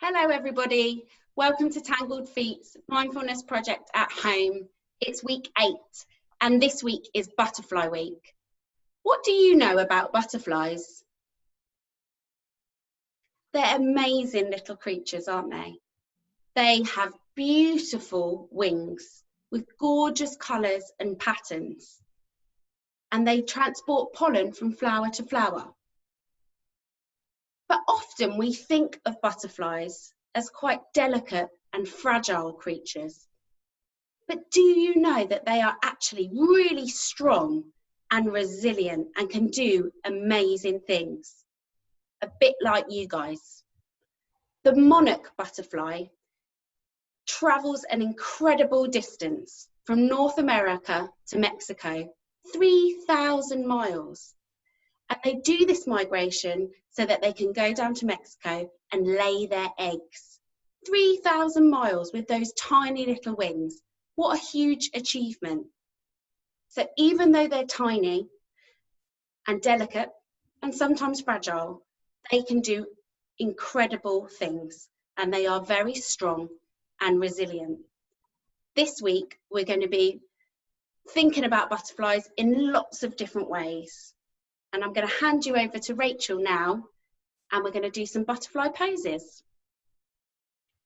Hello everybody, welcome to Tangled Feet's Mindfulness Project at Home. It's week 8 and this week is Butterfly Week. What do you know about butterflies? They're amazing little creatures, aren't they? They have beautiful wings with gorgeous colours and patterns, and they transport pollen from flower to flower. But often we think of butterflies as quite delicate and fragile creatures. But do you know that they are actually really strong and resilient and can do amazing things? A bit like you guys. The monarch butterfly travels an incredible distance from North America to Mexico, 3,000 miles. And they do this migration so that they can go down to Mexico and lay their eggs. 3,000 miles with those tiny little wings. What a huge achievement. So even though they're tiny and delicate and sometimes fragile, they can do incredible things and they are very strong and resilient. This week, we're going to be thinking about butterflies in lots of different ways. And I'm going to hand you over to Rachel now, and we're going to do some butterfly poses.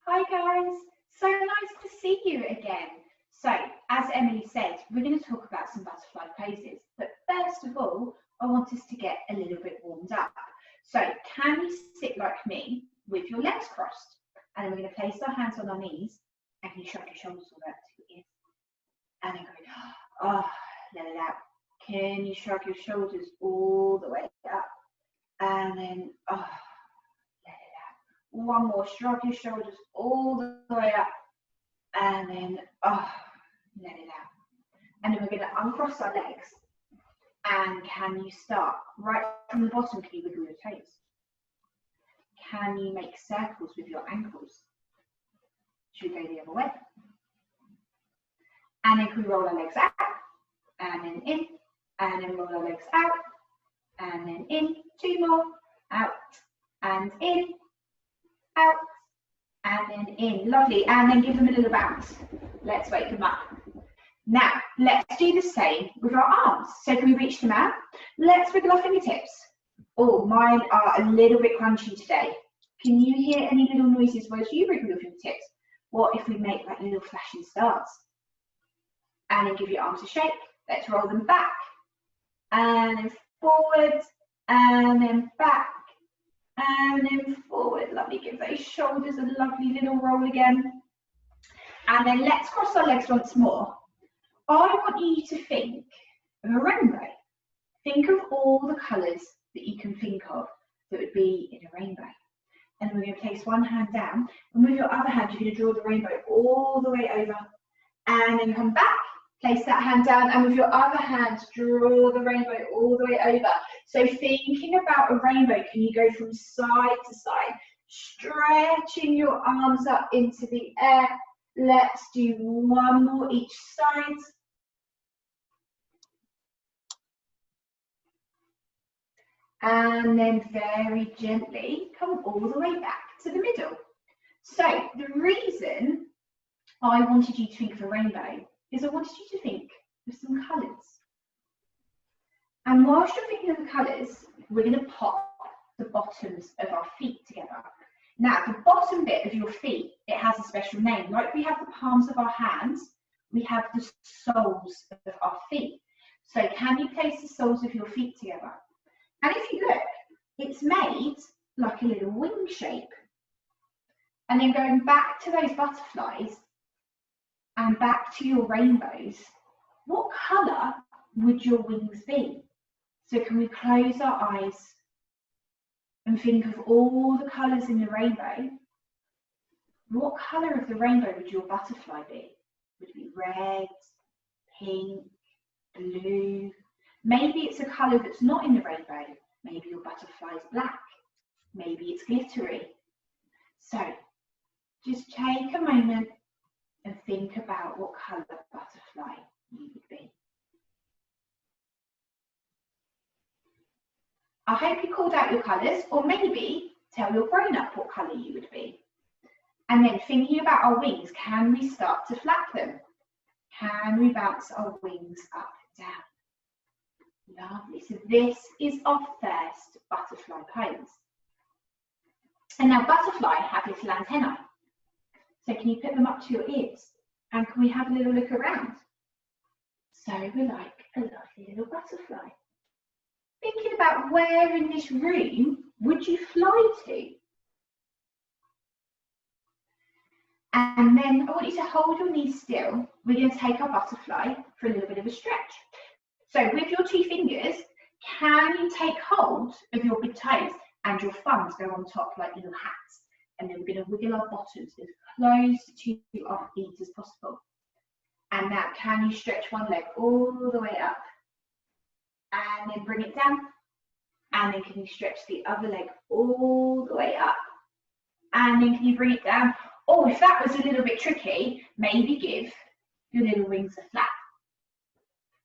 Hi guys, so nice to see you again. So, as Emily said, we're going to talk about some butterfly poses. But first of all, I want us to get a little bit warmed up. So, can you sit like me with your legs crossed? And then we're going to place our hands on our knees, and you shrug your shoulders all the way up to your ears. And then go, oh, let it out. Can you shrug your shoulders all the way up? And then, oh, let it out. One more, shrug your shoulders all the way up. And then, oh, let it out. And then we're going to uncross our legs. And can you start right from the bottom? Can you wiggle your toes? Can you make circles with your ankles? Should we go the other way? And then can we roll our legs out? And then in. And then roll our legs out, and then in, 2 more, out, and in, out, and then in, lovely, and then give them a little bounce. Let's wake them up. Now, let's do the same with our arms. So can we reach them out? Let's wiggle our fingertips. Oh, mine are a little bit crunchy today. Can you hear any little noises as you wiggle your fingertips? What if we make like little flashing stars? And then give your arms a shake. Let's roll them back. And then forward, and then back, and then forward. Lovely, give those shoulders a lovely little roll again. And then let's cross our legs once more. I want you to think of a rainbow. Think of all the colours that you can think of that would be in a rainbow. And then we're going to place one hand down, and with your other hand, you're going to draw the rainbow all the way over, and then come back. Place that hand down, and with your other hand, draw the rainbow all the way over. So thinking about a rainbow, can you go from side to side, stretching your arms up into the air. Let's do one more each side. And then very gently come all the way back to the middle. So the reason I wanted you to think of a rainbow is I wanted you to think of some colours. And whilst you're thinking of the colours, we're going to pop the bottoms of our feet together. Now, the bottom bit of your feet, it has a special name. Like we have the palms of our hands, we have the soles of our feet. So can you place the soles of your feet together? And if you look, it's made like a little wing shape. And then going back to those butterflies, and back to your rainbows, what colour would your wings be? So can we close our eyes and think of all the colours in the rainbow? What colour of the rainbow would your butterfly be? Would it be red, pink, blue? Maybe it's a colour that's not in the rainbow. Maybe your butterfly is black. Maybe it's glittery. So just take a moment and think about what colour butterfly you would be. I hope you called out your colours, or maybe tell your grown-up what colour you would be. And then thinking about our wings, can we start to flap them? Can we bounce our wings up and down? Lovely. So this is our first butterfly pose. And now butterfly have little antennae. So can you put them up to your ears? And can we have a little look around? So we're like a lovely little butterfly. Thinking about where in this room would you fly to? And then I want you to hold your knees still. We're going to take our butterfly for a little bit of a stretch. So with your 2 fingers, can you take hold of your big toes and your thumbs go on top like little hats? And then we're going to wiggle our bottoms as close to our feet as possible. And now can you stretch one leg all the way up? And then bring it down. And then can you stretch the other leg all the way up? And then can you bring it down? Oh, if that was a little bit tricky, maybe give your little wings a flap.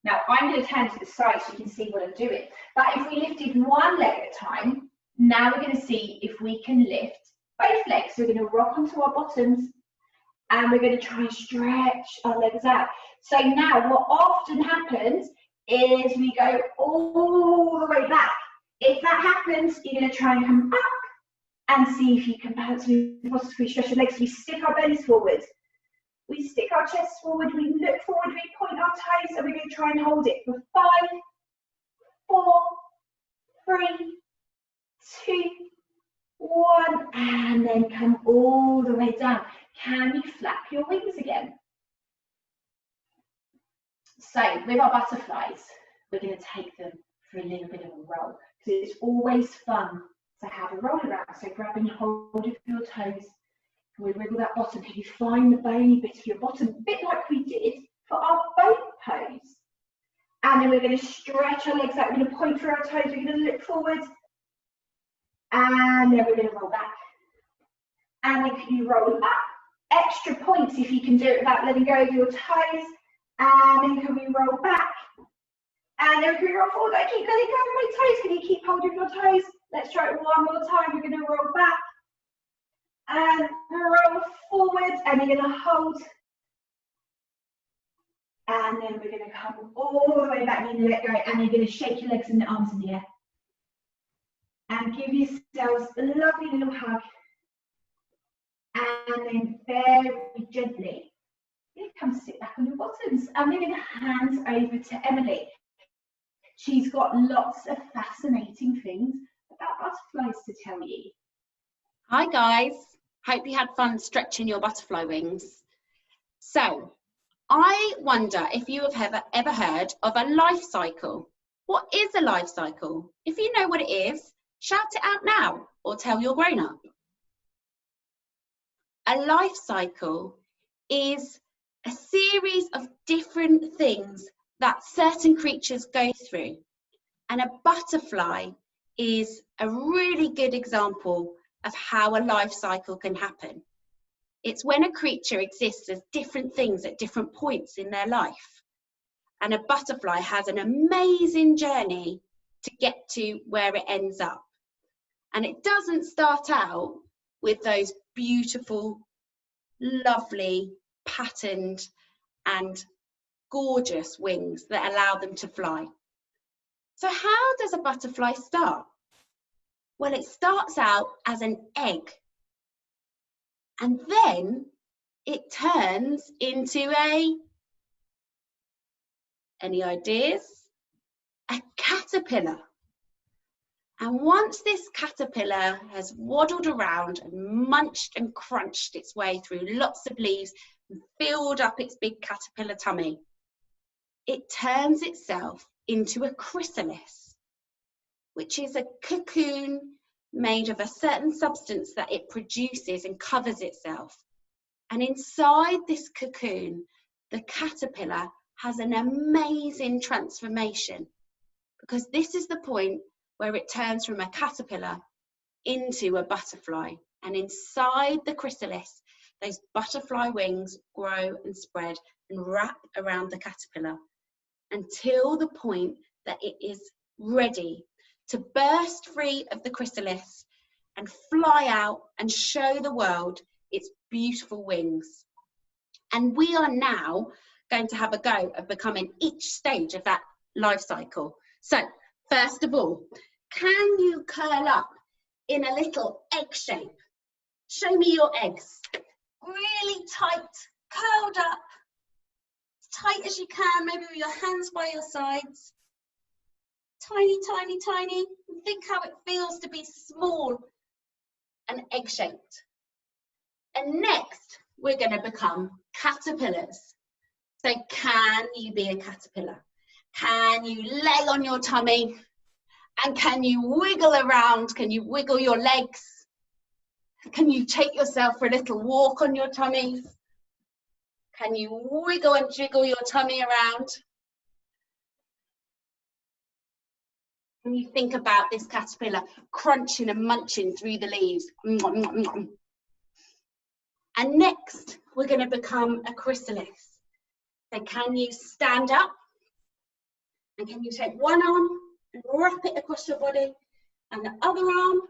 Now I'm going to turn to the side so you can see what I'm doing. But if we lifted one leg at a time, now we're going to see if we can lift both legs. So we're going to rock onto our bottoms and we're going to try and stretch our legs out. So now what often happens is we go all the way back. If that happens, you're going to try and come up and see if you can bounce. We stretch our legs, we stick our bellies forward. We stick our chests forward, we look forward, we point our toes, and we're going to try and hold it for 5, 4, 3, 2, 1, and then come all the way down. Can you flap your wings again? So with our butterflies, we're going to take them for a little bit of a roll, because it's always fun to have a roll around. So grabbing hold of your toes, we wiggle that bottom. Can you find the bony bit of your bottom, a bit like we did for our boat pose? And then we're going to stretch our legs out. We're going to point through our toes. We're going to look forward. And then we're going to roll back. And then can you roll up? Extra points if you can do it without letting go of your toes. And then can we roll back? And then can we roll forward? I keep letting go of my toes. Can you keep hold of your toes? Let's try it one more time. We're going to roll back. And roll forward, and you're going to hold, and then we're going to come all the way back. You're going to let go, and you're going to shake your legs and the arms in the air, and give yourselves a lovely little hug. And then very gently, you come sit back on your bottoms, and we're going to hand over to Emily. She's got lots of fascinating things about butterflies to tell you. Hi guys. Hope you had fun stretching your butterfly wings. So, I wonder if you have ever heard of a life cycle. What is a life cycle? If you know what it is, shout it out now or tell your grown-up. A life cycle is a series of different things that certain creatures go through. And a butterfly is a really good example of how a life cycle can happen. It's when a creature exists as different things at different points in their life. And a butterfly has an amazing journey to get to where it ends up. And it doesn't start out with those beautiful, lovely, patterned and gorgeous wings that allow them to fly. So how does a butterfly start? Well, it starts out as an egg, and then it turns into any ideas? A caterpillar. And once this caterpillar has waddled around and munched and crunched its way through lots of leaves and filled up its big caterpillar tummy, it turns itself into a chrysalis, which is a cocoon made of a certain substance that it produces and covers itself. And inside this cocoon, the caterpillar has an amazing transformation, because this is the point where it turns from a caterpillar into a butterfly. And inside the chrysalis, those butterfly wings grow and spread and wrap around the caterpillar until the point that it is ready to burst free of the chrysalis and fly out and show the world its beautiful wings. And we are now going to have a go of becoming each stage of that life cycle. So first of all, can you curl up in a little egg shape? Show me your eggs. Really tight, curled up, as tight as you can, maybe with your hands by your sides. Tiny, tiny, tiny. Think how it feels to be small and egg-shaped. And next, we're going to become caterpillars. So can you be a caterpillar? Can you lay on your tummy? And can you wiggle around? Can you wiggle your legs? Can you take yourself for a little walk on your tummy? Can you wiggle and jiggle your tummy around? And you think about this caterpillar crunching and munching through the leaves. And next, we're going to become a chrysalis. So can you stand up? And can you take one arm and wrap it across your body? And the other arm,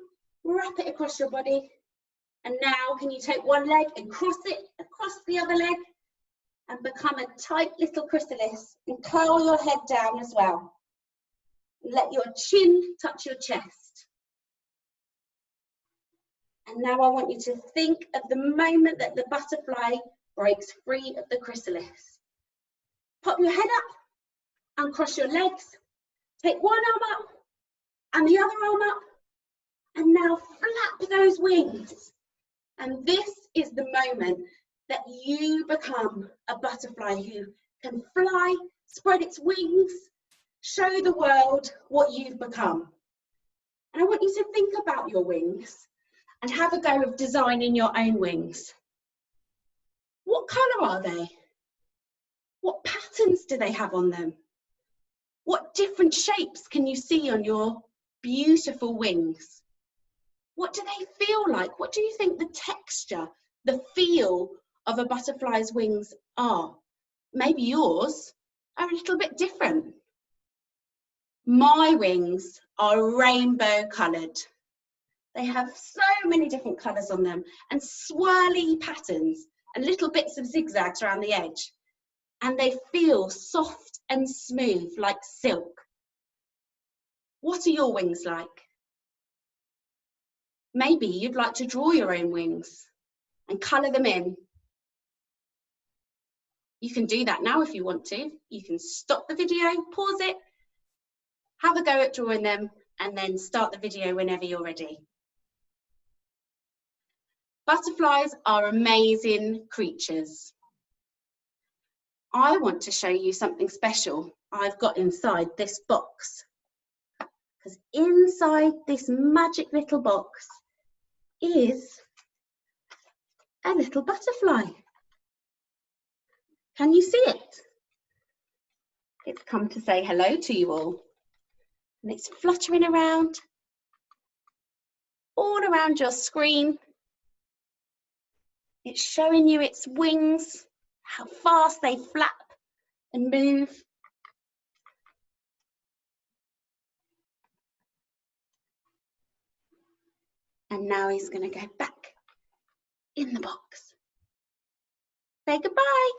wrap it across your body. And now can you take one leg and cross it across the other leg and become a tight little chrysalis and curl your head down as well. Let your chin touch your chest. And now I want you to think of the moment that the butterfly breaks free of the chrysalis. Pop your head up and cross your legs. Take one arm up and the other arm up. And now flap those wings. And this is the moment that you become a butterfly who can fly, spread its wings, show the world what you've become. And I want you to think about your wings and have a go of designing your own wings. What colour are they? What patterns do they have on them? What different shapes can you see on your beautiful wings? What do they feel like? What do you think the texture, the feel of a butterfly's wings are? Maybe yours are a little bit different. My wings are rainbow coloured. They have so many different colours on them and swirly patterns and little bits of zigzags around the edge. And they feel soft and smooth like silk. What are your wings like? Maybe you'd like to draw your own wings and colour them in. You can do that now if you want to. You can stop the video, pause it, have a go at drawing them, and then start the video whenever you're ready. Butterflies are amazing creatures. I want to show you something special I've got inside this box. Because inside this magic little box is a little butterfly. Can you see it? It's come to say hello to you all. And it's fluttering around, all around your screen. It's showing you its wings, how fast they flap and move. And now he's going to go back in the box. Say goodbye.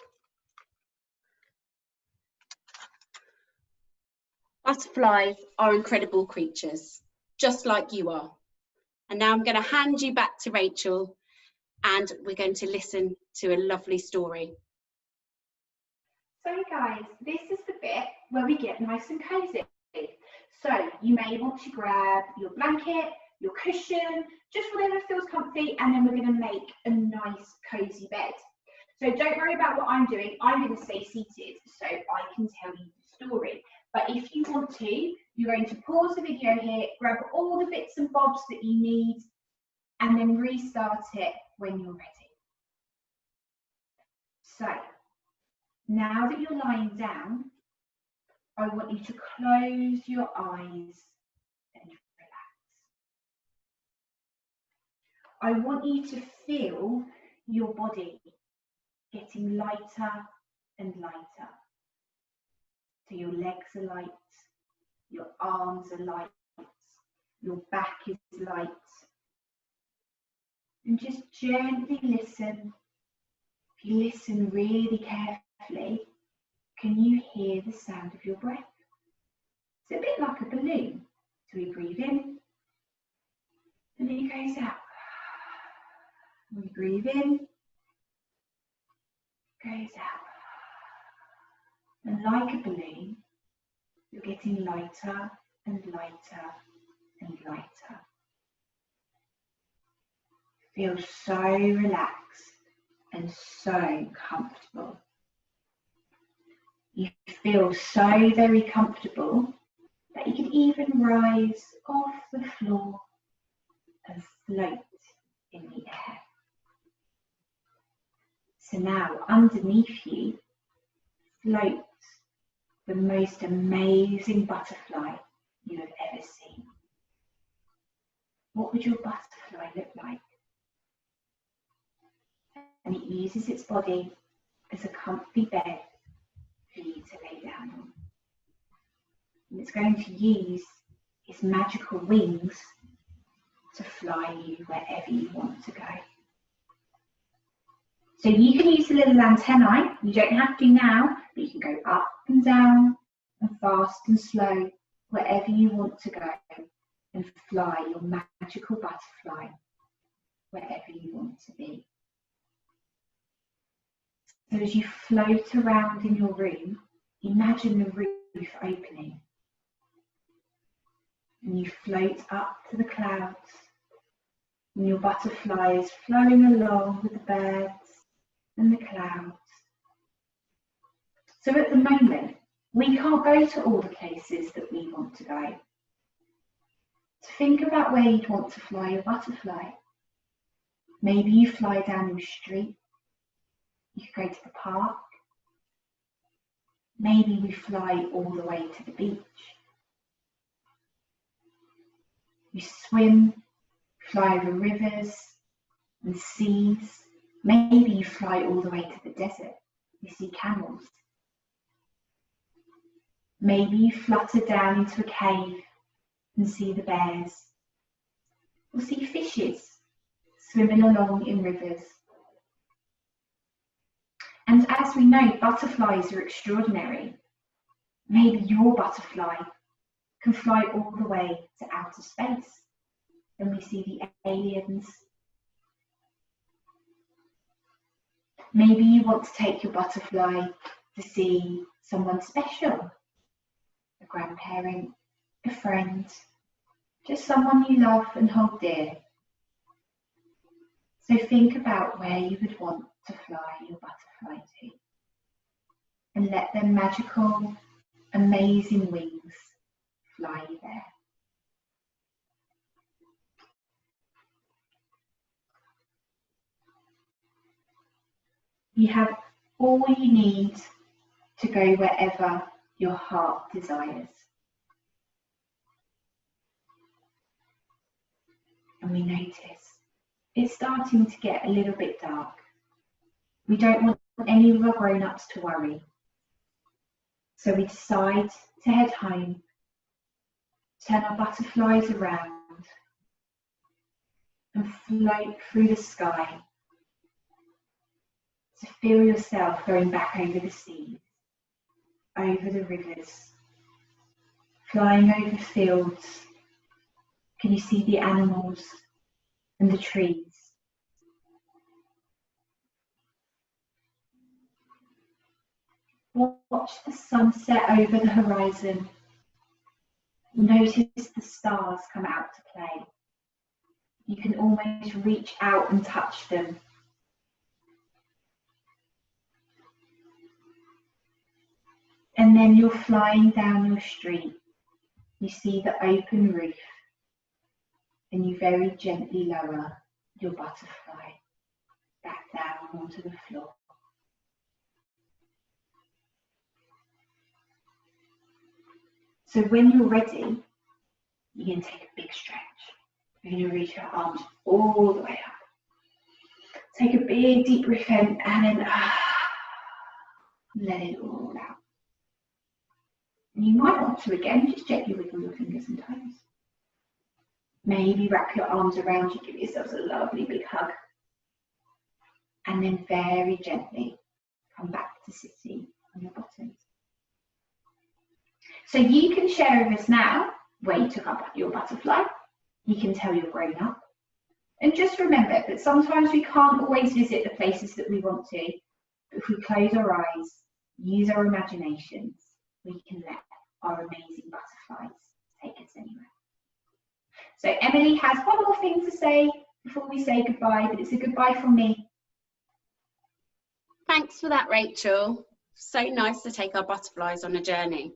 Butterflies are incredible creatures, just like you are. And now I'm going to hand you back to Rachel, and we're going to listen to a lovely story. So guys, this is the bit where we get nice and cozy. So you may want to grab your blanket, your cushion, just whatever feels comfy, and then we're going to make a nice cozy bed. So don't worry about what I'm doing. I'm going to stay seated so I can tell you the story. But if you want to, you're going to pause the video here, grab all the bits and bobs that you need, and then restart it when you're ready. So now that you're lying down, I want you to close your eyes and relax. I want you to feel your body getting lighter and lighter. So your legs are light, your arms are light, your back is light, And just gently listen. If you listen really carefully, can you hear the sound of your breath? It's a bit like a balloon. So we breathe in, and it goes out. We breathe in, goes out. And like a balloon, you're getting lighter and lighter and lighter. Feel so relaxed and so comfortable. You feel so very comfortable that you can even rise off the floor and float in the air. So now underneath you floats the most amazing butterfly you have ever seen. What would your butterfly look like? And it uses its body as a comfy bed for you to lay down on. And it's going to use its magical wings to fly you wherever you want to go. So you can use the little antennae. You don't have to now, but you can go up and down and fast and slow wherever you want to go and fly your magical butterfly wherever you want to be. So as you float around in your room, imagine the roof opening. And you float up to the clouds, and your butterfly is flowing along with the birds and the clouds. So at the moment, we can't go to all the places that we want to go. So think about where you'd want to fly your butterfly. Maybe you fly down your street. You could go to the park. Maybe we fly all the way to the beach. You swim, fly over rivers and seas. Maybe you fly all the way to the desert. You see camels. Maybe you flutter down into a cave and see the bears. Or see fishes swimming along in rivers. And as we know, butterflies are extraordinary. Maybe your butterfly can fly all the way to outer space, and we see the aliens. Maybe you want to take your butterfly to see someone special, a grandparent, a friend, just someone you love and hold dear. So think about where you would want to fly your butterfly to, and let their magical, amazing wings fly you there. You have all you need to go wherever your heart desires. And we notice it's starting to get a little bit dark. We don't want any of our grown-ups to worry. So we decide to head home, turn our butterflies around and float through the sky to feel yourself going back over the seas, over the rivers, flying over fields. Can you see the animals and the trees? Watch the sunset over the horizon. Notice the stars come out to play. You can almost reach out and touch them. And then you're flying down your street. You see the open roof, and you very gently lower your butterfly back down onto the floor. So when you're ready, you're going to take a big stretch. You're going to reach your arms all the way up. Take a big deep breath in and then let it all out. And you might want to again just gently wiggle your fingers and toes. Maybe wrap your arms around you, give yourselves a lovely big hug. And then very gently come back to sitting on your bottoms. So you can share with us now where you took up your butterfly. You can tell your grown up. And just remember that sometimes we can't always visit the places that we want to. But if we close our eyes, use our imaginations, we can let our amazing butterflies take us anywhere. So Emily has one more thing to say before we say goodbye, but it's a goodbye from me. Thanks for that, Rachel. So nice to take our butterflies on a journey.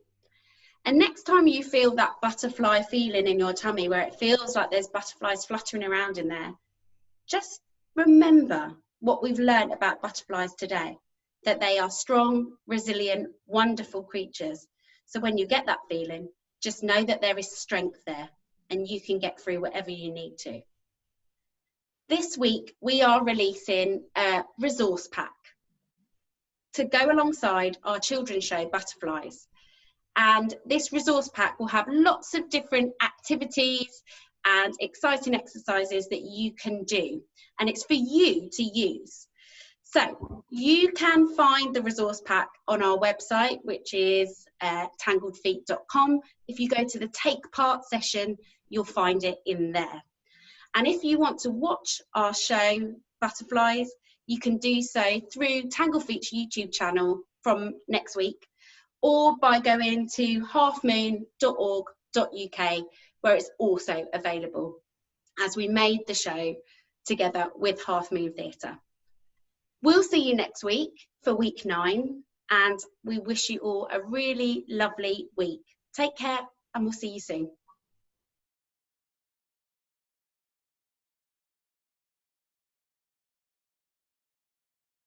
And next time you feel that butterfly feeling in your tummy where it feels like there's butterflies fluttering around in there, just remember what we've learned about butterflies today, that they are strong, resilient, wonderful creatures. So when you get that feeling, just know that there is strength there and you can get through whatever you need to. This week, we are releasing a resource pack to go alongside our children's show, Butterflies. And this resource pack will have lots of different activities and exciting exercises that you can do. And it's for you to use. So you can find the resource pack on our website, which is tangledfeet.com. If you go to the Take Part session, you'll find it in there. And if you want to watch our show, Butterflies, you can do so through Tangled Feet's YouTube channel from next week, or by going to halfmoon.org.uk, where it's also available, as we made the show together with Half Moon Theatre. We'll see you next week for week 9, and we wish you all a really lovely week. Take care, and we'll see you soon.